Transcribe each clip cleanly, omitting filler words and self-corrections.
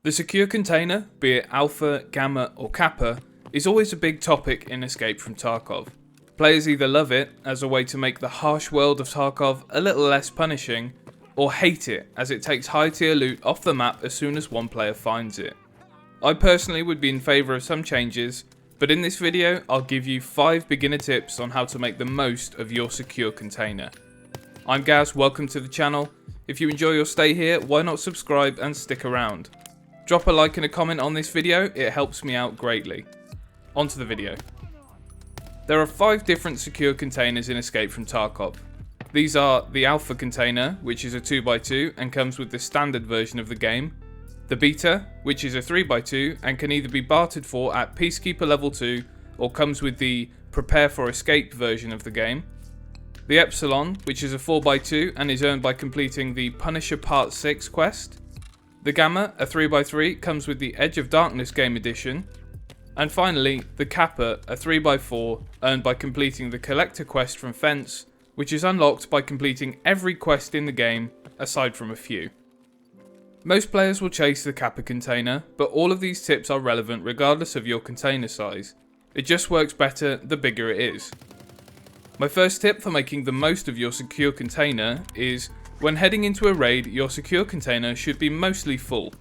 The secure container, be it Alpha, Gamma or Kappa, is always a big topic in Escape from Tarkov. Players either love it as a way to make the harsh world of Tarkov a little less punishing, or hate it as it takes high tier loot off the map as soon as one player finds it. I personally would be in favour of some changes, but in this video I'll give you 5 beginner tips on how to make the most of your secure container. I'm Gaz, welcome to the channel. If you enjoy your stay here, why not subscribe and stick around? Drop a like and a comment on this video, it helps me out greatly. On to the video. There are 5 different secure containers in Escape from Tarkov. These are the Alpha container, which is a 2x2 and comes with the standard version of the game. The Beta, which is a 3x2 and can either be bartered for at Peacekeeper level 2 or comes with the Prepare for Escape version of the game. The Epsilon, which is a 4x2 and is earned by completing the Punisher Part 6 quest. The Gamma, a 3x3, comes with the Edge of Darkness game edition. And finally, the Kappa, a 3x4, earned by completing the Collector quest from Fence, which is unlocked by completing every quest in the game, aside from a few. Most players will chase the Kappa container, but all of these tips are relevant regardless of your container size. It just works better the bigger it is. My first tip for making the most of your secure container is, when heading into a raid, your secure container should be mostly full.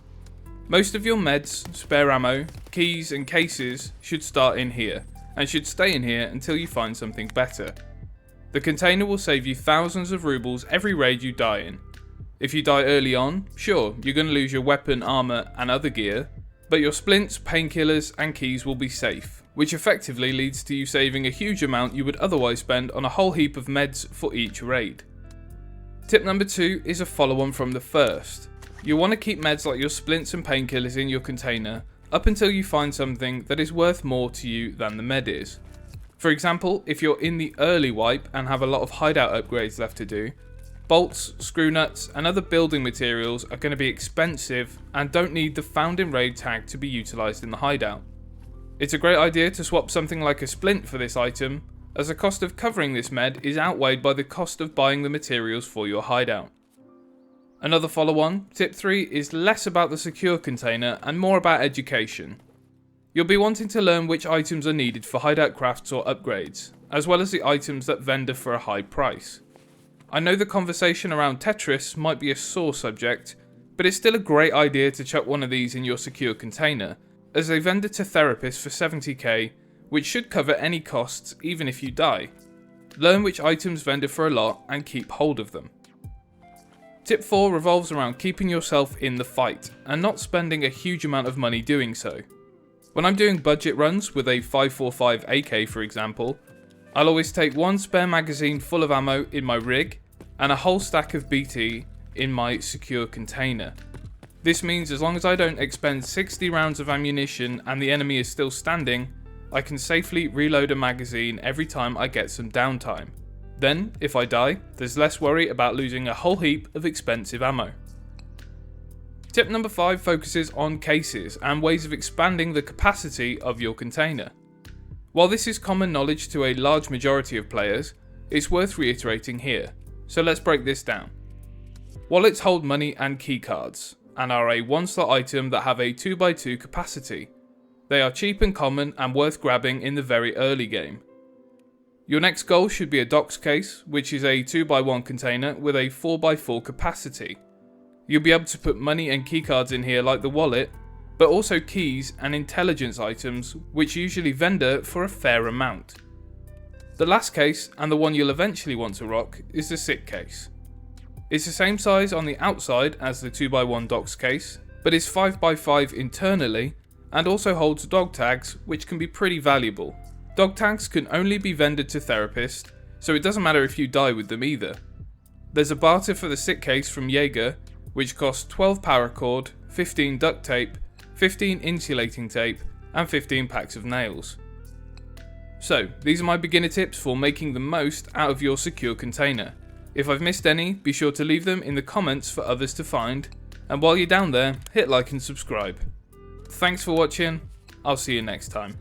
Most of your meds, spare ammo, keys and cases should start in here, and should stay in here until you find something better. The container will save you thousands of rubles every raid you die in. If you die early on, sure, you're going to lose your weapon, armor and other gear, but your splints, painkillers and keys will be safe, which effectively leads to you saving a huge amount you would otherwise spend on a whole heap of meds for each raid. Tip number 2 is a follow-on from the first. You'll want to keep meds like your splints and painkillers in your container up until you find something that is worth more to you than the med is. For example, if you're in the early wipe and have a lot of hideout upgrades left to do, bolts, screw nuts and other building materials are going to be expensive and don't need the found in raid tag to be utilised in the hideout. It's a great idea to swap something like a splint for this item, as the cost of covering this med is outweighed by the cost of buying the materials for your hideout. Another follow-on, tip 3, is less about the secure container and more about education. You'll be wanting to learn which items are needed for hideout crafts or upgrades, as well as the items that vendor for a high price. I know the conversation around Tetris might be a sore subject, but it's still a great idea to chuck one of these in your secure container, as they vendor to therapists for 70k, which should cover any costs even if you die. Learn which items vendor for a lot and keep hold of them. Tip 4 revolves around keeping yourself in the fight and not spending a huge amount of money doing so. When I'm doing budget runs with a 545 AK for example, I'll always take one spare magazine full of ammo in my rig and a whole stack of BT in my secure container. This means as long as I don't expend 60 rounds of ammunition and the enemy is still standing, I can safely reload a magazine every time I get some downtime. Then, if I die, there's less worry about losing a whole heap of expensive ammo. Tip number 5 focuses on cases and ways of expanding the capacity of your container. While this is common knowledge to a large majority of players, it's worth reiterating here, so let's break this down. Wallets hold money and keycards, and are a 1-slot item that have a 2x2 capacity. They are cheap and common and worth grabbing in the very early game. Your next goal should be a docs case, which is a 2x1 container with a 4x4 capacity. You'll be able to put money and keycards in here like the wallet, but also keys and intelligence items, which usually vendor for a fair amount. The last case, and the one you'll eventually want to rock, is the sick case. It's the same size on the outside as the 2x1 docs case, but is 5x5 internally, and also holds dog tags, which can be pretty valuable. Dog tags can only be vendored to therapists, so it doesn't matter if you die with them either. There's a barter for the sick case from Jaeger, which costs 12 paracord, 15 duct tape, 15 insulating tape, and 15 packs of nails. So, these are my beginner tips for making the most out of your secure container. If I've missed any, be sure to leave them in the comments for others to find, and while you're down there, hit like and subscribe. Thanks for watching, I'll see you next time.